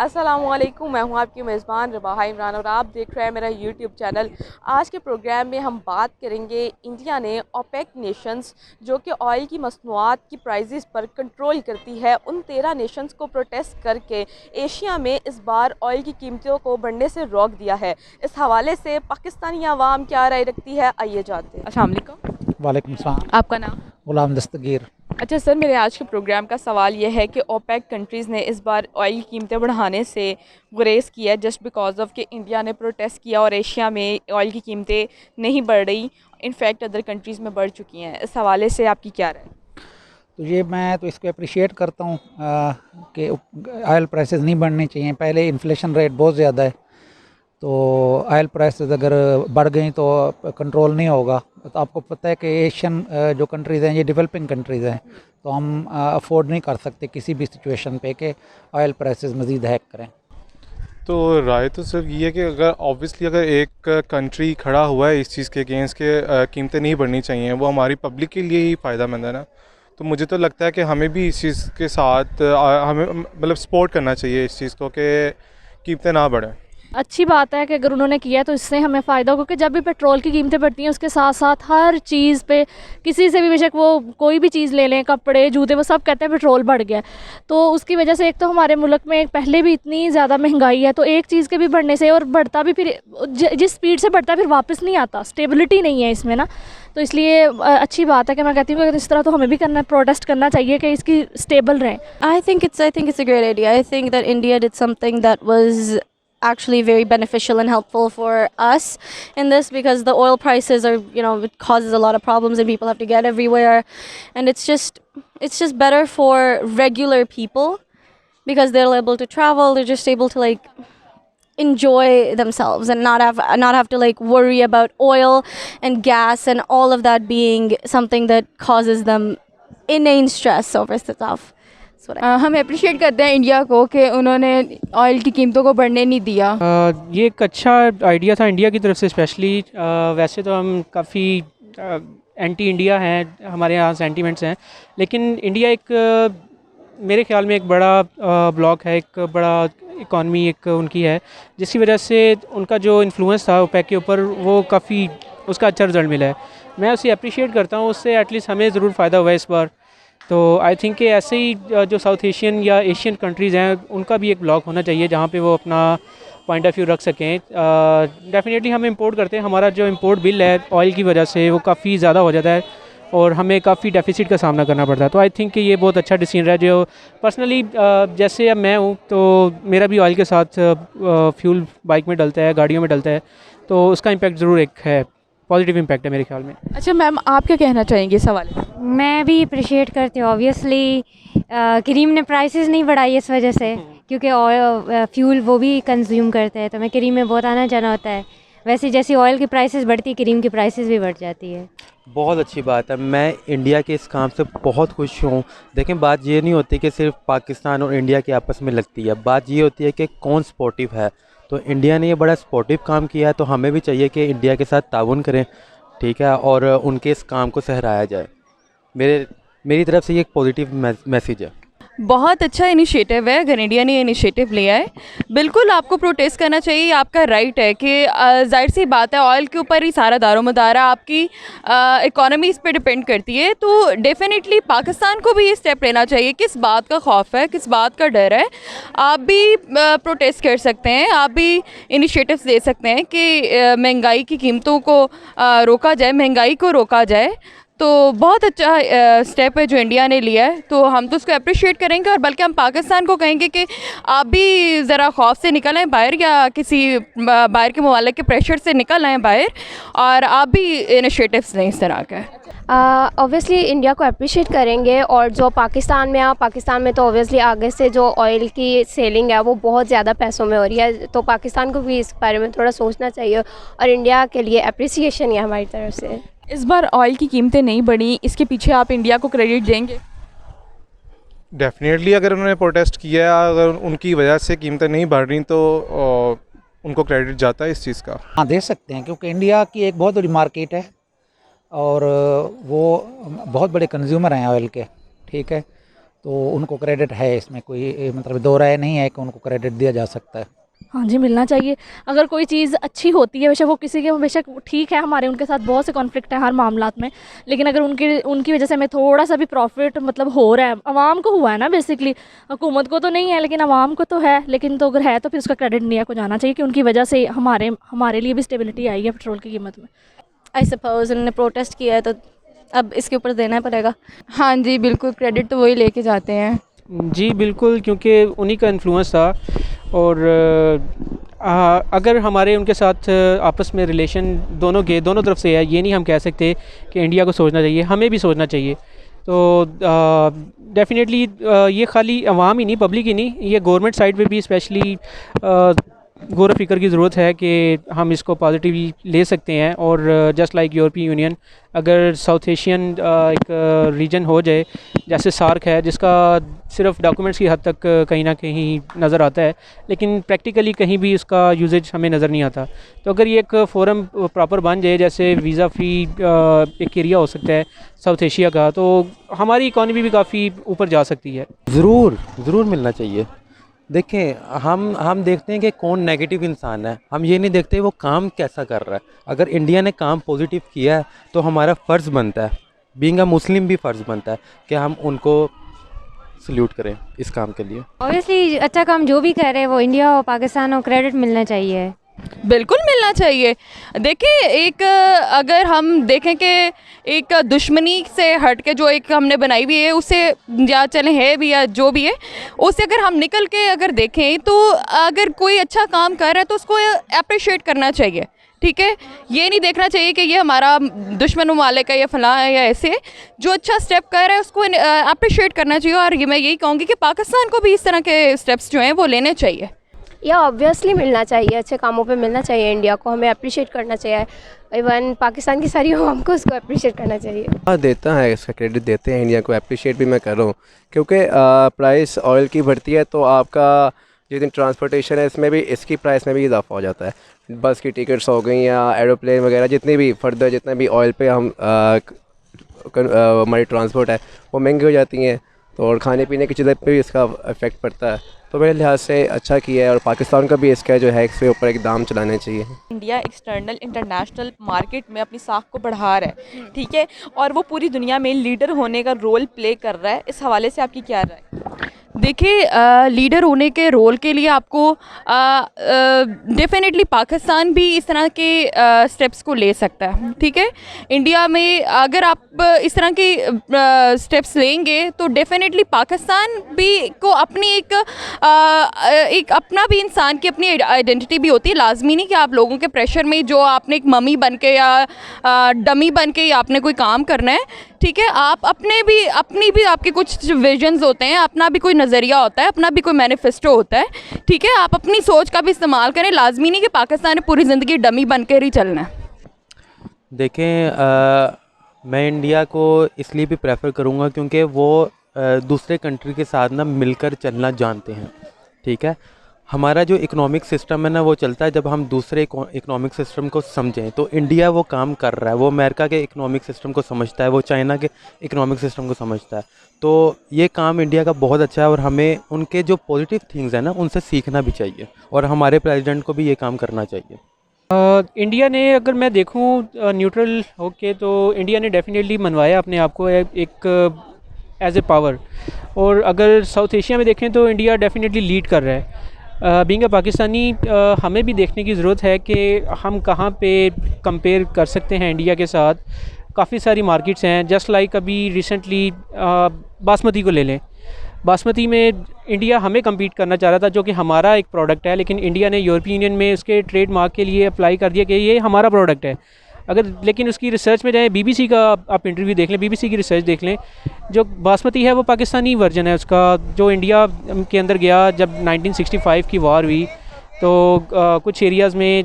अस्सलामुअलैकुम, मैं हूं आपकी मेज़बान रबाहा इमरान और आप देख रहे हैं मेरा यूट्यूब चैनल। आज के प्रोग्राम में हम बात करेंगे इंडिया ने ओपेक नेशंस जो कि ऑयल की मसनूआत की प्राइसेस पर कंट्रोल करती है, उन 13 नेशंस को प्रोटेस्ट करके एशिया में इस बार ऑयल की कीमतों को बढ़ने से रोक दिया है। इस हवाले से पाकिस्तानी आवाम क्या राय रखती है, आइए जानते हैं। अस्सलाम वालेकुम। वालेकुम सलाम। आपका नाम? गुलाम दस्तगीर। अच्छा सर, मेरे आज के प्रोग्राम का सवाल यह है कि ओपेक कंट्रीज़ ने इस बार ऑयल की कीमतें बढ़ाने से गुरेज किया जस्ट बिकॉज ऑफ कि इंडिया ने प्रोटेस्ट किया और एशिया में ऑयल की कीमतें नहीं बढ़ रही, इनफैक्ट अदर कंट्रीज़ में बढ़ चुकी हैं। इस हवाले से आपकी क्या राय? तो ये मैं तो इसको अप्रिशिएट करता हूँ कि ऑयल प्राइसेस नहीं बढ़नी चाहिए। पहले इन्फ्लेशन रेट बहुत ज़्यादा है, तो ऑयल प्राइसेस अगर बढ़ गई तो कंट्रोल नहीं होगा। तो आपको पता है कि एशियन जो कंट्रीज़ हैं ये डेवलपिंग कंट्रीज़ हैं, तो हम अफोर्ड नहीं कर सकते किसी भी सिचुएशन पे कि ऑयल प्राइसेस मज़ीद हैक करें। तो राय तो सिर्फ ये है कि अगर ऑब्वियसली अगर एक कंट्री खड़ा हुआ है इस चीज़ के अगेंस्ट के कीमतें नहीं बढ़नी चाहिए, वो हमारी पब्लिक के लिए ही फ़ायदेमंद है ना। तो मुझे तो लगता है कि हमें भी इस चीज़ के साथ हमें मतलब सपोर्ट करना चाहिए इस चीज़ को कि कीमतें ना बढ़ें। अच्छी बात है कि अगर उन्होंने किया तो इससे हमें फ़ायदा हो, क्योंकि जब भी पेट्रोल की कीमतें बढ़ती हैं उसके साथ साथ हर चीज़ पे किसी से भी बेशक वो कोई भी चीज़ ले लें, कपड़े जूते, वो सब कहते हैं पेट्रोल बढ़ गया है। तो उसकी वजह से एक तो हमारे मुल्क में पहले भी इतनी ज़्यादा महंगाई है, तो एक चीज़ के भी बढ़ने से और बढ़ता भी फिर जिस स्पीड से बढ़ता है फिर वापस नहीं आता, स्टेबिलिटी नहीं है इसमें ना। तो इसलिए अच्छी बात है कि मैं कहती हूँ कि इस तरह तो हमें भी करना, प्रोटेस्ट करना चाहिए कि इसकी स्टेबल रहें। I think it's a great idea. I think that India did something that was actually very beneficial and helpful for us in this, because the oil prices are, it causes a lot of problems and people have to get everywhere, and it's just better for regular people because they're able to travel, they're just able to like enjoy themselves and not have to like worry about oil and gas and all of that being something that causes them inane stress over stuff. हम appreciate करते हैं India को कि उन्होंने oil की कीमतों को बढ़ने नहीं दिया। ये एक अच्छा आइडिया था इंडिया की तरफ से स्पेशली। वैसे तो हम काफ़ी एंटी इंडिया हैं, हमारे यहाँ सेंटीमेंट्स हैं, लेकिन इंडिया एक मेरे ख्याल में एक बड़ा ब्लॉक है, एक बड़ा इकॉनमी एक उनकी है, जिसकी वजह से उनका जो इन्फ्लुएंस था ओपेक के ऊपर वो काफ़ी उसका अच्छा रिजल्ट मिला है। मैं उसे अप्रिशिएट करता हूँ, उससे एटलीस्ट हमें ज़रूर फ़ायदा हुआ है इस बार। तो आई थिंक कि ऐसे ही जो साउथ एशियन या एशियन कंट्रीज़ हैं उनका भी एक ब्लॉक होना चाहिए जहाँ पे वो अपना पॉइंट ऑफ व्यू रख सकें। डेफिनेटली हम इंपोर्ट करते हैं, हमारा जो इंपोर्ट बिल है ऑयल की वजह से वो काफ़ी ज़्यादा हो जाता है और हमें काफ़ी डेफिसिट का सामना करना पड़ता है। तो आई थिंक कि ये बहुत अच्छा डिसीजन है। जो पर्सनली जैसे अब मैं हूँ तो मेरा भी ऑयल के साथ फ्यूल बाइक में डलता है, गाड़ियों में डलता है, तो उसका इम्पैक्ट ज़रूर एक है, पॉजिटिव इम्पैक्ट है मेरे ख्याल में। अच्छा मैम, आप क्या कहना चाहेंगे इस सवाल में? मैं भी अप्रिशिएट करती हूँ। ऑब्वियसली करीम ने प्राइसेस नहीं बढ़ाई इस वजह से, क्योंकि ऑयल फ्यूल वो भी कंज्यूम करते हैं, तो मैं करीम में बहुत आना जाना होता है। वैसे जैसे ऑयल की प्राइसेस बढ़ती है, करीम की प्राइसेस भी बढ़ जाती है। बहुत अच्छी बात है, मैं इंडिया के इस काम से बहुत खुश हूँ। देखें, बात ये नहीं होती कि सिर्फ पाकिस्तान और इंडिया की आपस में लगती है, बात ये होती है कि कौन सपोर्टिव है। तो इंडिया ने ये बड़ा सपोर्टिव काम किया है, तो हमें भी चाहिए कि इंडिया के साथ ताउन करें, ठीक है, और उनके इस काम को सहराया जाए। मेरी तरफ से ये एक पॉजिटिव मैसेज है। बहुत अच्छा इनिशिएटिव है, अगर इंडिया ने इनिशिएटिव लिया है, बिल्कुल आपको प्रोटेस्ट करना चाहिए, आपका राइट है कि जाहिर सी बात है ऑयल के ऊपर ही सारा दारोमदार है, आपकी इकोनॉमी इस पे डिपेंड करती है। तो डेफिनेटली पाकिस्तान को भी ये स्टेप लेना चाहिए। किस बात का खौफ है, किस बात का डर है, आप भी प्रोटेस्ट कर सकते हैं, आप भी इनिशिएटिव्स ले सकते हैं कि महंगाई की कीमतों को रोका जाए, महंगाई को रोका जाए। तो बहुत अच्छा स्टेप है जो इंडिया ने लिया है, तो हम तो उसको अप्रिशिएट करेंगे, और बल्कि हम पाकिस्तान को कहेंगे कि आप भी ज़रा खौफ से निकल आएँ बाहर, या किसी बाहर के ममालिक के प्रेशर से निकल आएँ बाहर, और आप भी इनिशिएटिव्स लें इस तरह के। ऑब्वियसली इंडिया को अप्रिशिएट करेंगे, और जो पाकिस्तान में तो ऑब्वियसली आगे से जो ऑयल की सेलिंग है वो बहुत ज़्यादा पैसों में हो रही है, तो पाकिस्तान को भी इस बारे में थोड़ा सोचना चाहिए, और इंडिया के लिए अप्रिसिएशन है हमारी तरफ से। इस बार ऑयल की कीमतें नहीं बढ़ी, इसके पीछे आप इंडिया को क्रेडिट देंगे? डेफिनेटली अगर उन्होंने प्रोटेस्ट किया है, अगर उनकी वजह से कीमतें नहीं बढ़ रही तो उनको क्रेडिट जाता है इस चीज़ का। हाँ, दे सकते हैं, क्योंकि इंडिया की एक बहुत बड़ी मार्केट है और वो बहुत बड़े कंज्यूमर हैं ऑयल के, ठीक है। तो उनको क्रेडिट है, इसमें कोई मतलब दो राय नहीं है कि उनको क्रेडिट दिया जा सकता है। हाँ जी, मिलना चाहिए। अगर कोई चीज़ अच्छी होती है, बेशक वो किसी के, बेशक ठीक है, हमारे उनके साथ बहुत से कॉन्फ्लिक्ट हैं हर मामलात में, लेकिन अगर उनकी वजह से हमें थोड़ा सा भी प्रॉफिट मतलब हो रहा है, आवाम को हुआ है ना बेसिकली, हुकूमत को तो नहीं है लेकिन आवाम को तो है, लेकिन तो अगर है तो फिर उसका क्रेडिट इंडिया को जाना चाहिए कि उनकी वजह से हमारे लिए भी स्टेबिलिटी आई है पेट्रोल की कीमत में। आई सपोज उन्होंने प्रोटेस्ट किया है तो अब इसके ऊपर देना पड़ेगा। हाँ जी, बिल्कुल क्रेडिट तो वही लेके जाते हैं। जी बिल्कुल, क्योंकि उन्हीं का इन्फ्लुएंस था। और अगर हमारे उनके साथ आपस में रिलेशन दोनों तरफ से है, ये नहीं हम कह सकते कि इंडिया को सोचना चाहिए, हमें भी सोचना चाहिए। तो डेफिनेटली ये खाली अवाम ही नहीं, पब्लिक ही नहीं, ये गवर्नमेंट साइड पे भी स्पेशली गौर फिक्र की ज़रूरत है कि हम इसको पॉजिटिवली ले सकते हैं। और जस्ट लाइक यूरोपीय यूनियन, अगर साउथ एशियन एक रीजन हो जाए जैसे सार्क है, जिसका सिर्फ डॉक्यूमेंट्स की हद तक कहीं ना कहीं नज़र आता है, लेकिन प्रैक्टिकली कहीं भी इसका यूजेज हमें नज़र नहीं आता। तो अगर ये एक फ़ोरम प्रॉपर बन जाए, जैसे वीज़ा फ्री एक एरिया हो सकता है साउथ एशिया का, तो हमारी इकॉनमी भी काफ़ी ऊपर जा सकती है। ज़रूर मिलना चाहिए। देखें, हम देखते हैं कि कौन नेगेटिव इंसान है, हम ये नहीं देखते वो काम कैसा कर रहा है। अगर इंडिया ने काम पॉजिटिव किया है तो हमारा फ़र्ज़ बनता है, बीइंग अ मुस्लिम भी फ़र्ज़ बनता है कि हम उनको सल्यूट करें इस काम के लिए। ऑब्वियसली अच्छा काम जो भी कर रहे हैं वो इंडिया और पाकिस्तान को क्रेडिट मिलना चाहिए। बिल्कुल मिलना चाहिए। देखिए, एक अगर हम देखें कि एक दुश्मनी से हट के जो एक हमने बनाई हुई है, उससे या चले है भी या जो भी है, उससे अगर हम निकल के अगर देखें तो अगर कोई अच्छा काम कर रहा है तो उसको अप्रिशिएट करना चाहिए। ठीक है, ये नहीं देखना चाहिए कि ये हमारा दुश्मन ममालिक है या फलां है या ऐसे। जो अच्छा स्टेप कर रहा है उसको अप्रिशिएट करना चाहिए। और ये मैं यही कहूँगी कि पाकिस्तान को भी इस तरह के स्टेप्स जो हैं वो लेने चाहिए। या ऑब्वियसली मिलना चाहिए, अच्छे कामों पे मिलना चाहिए इंडिया को, हमें अप्रिशिएट करना चाहिए। इवन पाकिस्तान की सारी आवाम को उसको अप्रिशिएट करना चाहिए। हाँ, देता है, इसका क्रेडिट देते हैं इंडिया को, अप्रिशिएट भी मैं कर रहा हूँ, क्योंकि प्राइस ऑयल की बढ़ती है तो आपका जितनी ट्रांसपोर्टेशन है इसमें भी, इसकी प्राइस में भी इजाफा हो जाता है। बस की टिकट्स हो गई या एरोप्लेन वगैरह, जितनी भी फर्दर जितना भी ऑयल पे हम हमारी ट्रांसपोर्ट है वो महंगी हो जाती हैं, तो और खाने पीने की चीज़ें पे भी इसका इफ़ेक्ट पड़ता है। तो मेरे लिहाज से अच्छा किया है, और पाकिस्तान का भी इसका जो है इसके ऊपर एक दाम चलाने चाहिए। इंडिया एक्सटर्नल इंटरनेशनल मार्केट में अपनी साख को बढ़ा रहा है, ठीक है, और वो पूरी दुनिया में लीडर होने का रोल प्ले कर रहा है। इस हवाले से आपकी क्या राय? देखिए, लीडर होने के रोल के लिए आपको डेफिनेटली पाकिस्तान भी इस तरह के स्टेप्स को ले सकता है। ठीक है, इंडिया में अगर आप इस तरह के स्टेप्स लेंगे तो डेफिनेटली पाकिस्तान भी को अपनी एक अपना भी इंसान की अपनी आइडेंटिटी भी होती है। लाजमी नहीं कि आप लोगों के प्रेशर में जो आपने एक मम्मी बन के या डमी बन के या आपने कोई काम करना है। ठीक है, आप अपनी भी आपके कुछ विजन्स होते हैं, अपना भी कोई नज़रिया होता है, अपना भी कोई मैनिफेस्टो होता है। ठीक है, आप अपनी सोच का भी इस्तेमाल करें। लाजमी नहीं कि पाकिस्तान ने पूरी ज़िंदगी डमी बन कर ही चलना है। देखें, मैं इंडिया को इसलिए भी प्रेफर करूँगा क्योंकि वो दूसरे कंट्री के साथ ना मिलकर चलना जानते हैं। ठीक है, हमारा जो इकोनॉमिक सिस्टम है ना वो चलता है जब हम दूसरे इकोनॉमिक सिस्टम को समझें। तो इंडिया वो काम कर रहा है, वो अमेरिका के इकोनॉमिक सिस्टम को समझता है, वो चाइना के इकोनॉमिक सिस्टम को समझता है। तो ये काम इंडिया का बहुत अच्छा है, और हमें उनके जो पॉजिटिव थिंग्स हैं ना उनसे सीखना भी चाहिए, और हमारे प्रेसिडेंट को भी ये काम करना चाहिए। इंडिया ने, अगर मैं देखूं न्यूट्रल होके, तो इंडिया ने डेफिनेटली मनवाया अपने आप को एक एज ए पावर। और अगर साउथ एशिया में देखें तो इंडिया डेफिनेटली लीड कर रहा है। बीइंग अ पाकिस्तानी, हमें भी देखने की ज़रूरत है कि हम कहाँ पे कंपेयर कर सकते हैं इंडिया के साथ। काफ़ी सारी मार्केट्स हैं, जस्ट लाइक अभी रिसेंटली बासमती को ले लें। बासमती में इंडिया हमें कम्पीट करना चाह रहा था, जो कि हमारा एक प्रोडक्ट है, लेकिन इंडिया ने यूरोपीय यूनियन में उसके ट्रेडमार्क के लिए अप्लाई कर दिया कि ये हमारा प्रोडक्ट है। लेकिन उसकी रिसर्च में जाएँ, BBC का आप इंटरव्यू देख लें, BBC की रिसर्च देख लें, जो बासमती है वो पाकिस्तानी वर्जन है उसका, जो इंडिया के अंदर गया जब 1965 की वार हुई। तो कुछ एरियाज़ में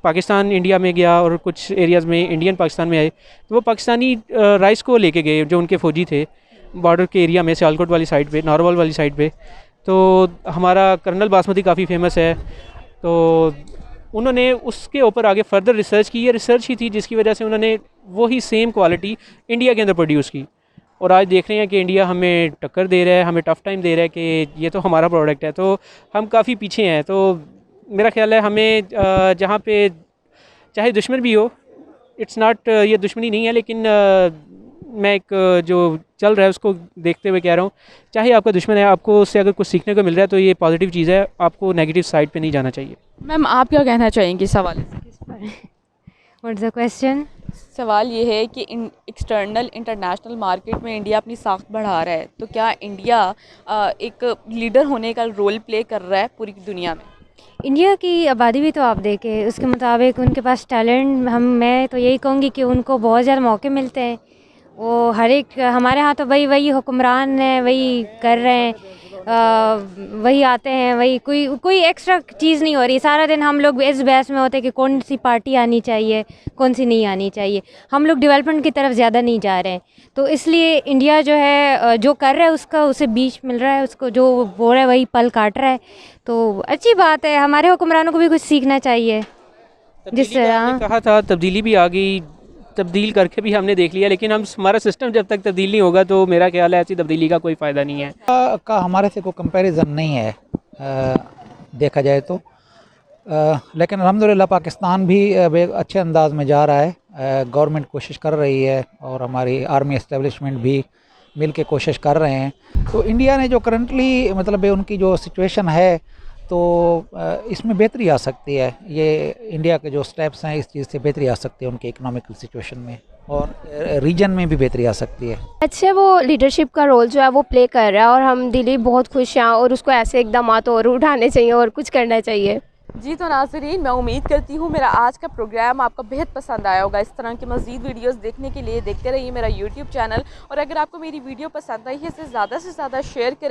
पाकिस्तान इंडिया में गया और कुछ एरियाज़ में इंडियन पाकिस्तान में आए। तो वो पाकिस्तानी राइस को लेके गए, जो उनके फ़ौजी थे बॉर्डर के एरिया में, सियालकोट वाली साइड पे, नारोवाल वाली साइड पे। तो हमारा कर्नल बासमती काफ़ी फेमस है। तो उन्होंने उसके ऊपर आगे फर्दर रिसर्च की, ये रिसर्च ही थी जिसकी वजह से उन्होंने वही सेम क्वालिटी इंडिया के अंदर प्रोड्यूस की। और आज देख रहे हैं कि इंडिया हमें टक्कर दे रहा है, हमें टफ़ टाइम दे रहा है कि ये तो हमारा प्रोडक्ट है, तो हम काफ़ी पीछे हैं। तो मेरा ख्याल है हमें जहाँ पे चाहे दुश्मन भी हो, इट्स नॉट ये दुश्मनी नहीं है, लेकिन मैं एक जो चल रहा है उसको देखते हुए कह रहा हूँ, चाहे आपका दुश्मन है, आपको उससे अगर कुछ सीखने को मिल रहा है तो ये पॉजिटिव चीज़ है, आपको नेगेटिव साइड पे नहीं जाना चाहिए। मैम आप क्या कहना चाहेंगी इस हवाले से? What's the question? सवाल ये है कि एक्सटर्नल इंटरनेशनल मार्केट में इंडिया अपनी साख बढ़ा रहा है, तो क्या इंडिया एक लीडर होने का रोल प्ले कर रहा है पूरी दुनिया में? इंडिया की आबादी भी तो आप देखें, उसके मुताबिक उनके पास टैलेंट, मैं तो यही कहूँगी कि उनको बहुत ज़्यादा मौके मिलते हैं। वो हर एक, हमारे यहाँ तो वही हुक्मरान हैं, वही कर रहे हैं, वही आते हैं, वही कोई एक्स्ट्रा चीज़ नहीं हो रही। सारा दिन हम लोग इस बहस में होते हैं कि कौन सी पार्टी आनी चाहिए, कौन सी नहीं आनी चाहिए। हम लोग डेवलपमेंट की तरफ ज़्यादा नहीं जा रहे हैं, तो इसलिए इंडिया जो है जो कर रहा है उसका उसे बीच मिल रहा है, उसको जो बोल रहा है वही पल काट रहा है। तो अच्छी बात है, हमारे हुक्मरानों को भी कुछ सीखना चाहिए। जिससे कहा था तब्दीली भी आ गई, तब्दील करके भी हमने देख लिया, लेकिन हमारा सिस्टम जब तक तब्दील नहीं होगा तो मेरा ख्याल है ऐसी तब्दीली का कोई फ़ायदा नहीं है। का हमारे से कोई कंपैरिजन नहीं है देखा जाए तो, लेकिन अल्हम्दुलिल्लाह पाकिस्तान भी अच्छे अंदाज में जा रहा है। गवर्नमेंट कोशिश कर रही है और हमारी आर्मी एस्टेब्लिशमेंट भी मिल के कोशिश कर रहे हैं। तो इंडिया ने जो करंटली मतलब उनकी जो सिचुएशन है, तो इसमें बेहतरी आ सकती है। ये इंडिया के जो स्टेप्स हैं इस चीज़ से बेहतरी आ सकती है उनके इकोनॉमिकल सिचुएशन में, और रीजन में भी बेहतरी आ सकती है। अच्छा, वो लीडरशिप का रोल जो है वो प्ले कर रहा है और हम दिल्ली बहुत खुश हैं, और उसको ऐसे इकदाम और उठाने चाहिए और कुछ करना चाहिए। जी तो नाज़रीन, मैं उम्मीद करती हूँ मेरा आज का प्रोग्राम आपको बेहद पसंद आया होगा। इस तरह की मज़ीद वीडियोस देखने के लिए देखते रहिए मेरा यूट्यूब चैनल, और अगर आपको मेरी वीडियो पसंद आई है इसे ज़्यादा से ज़्यादा शेयर करें।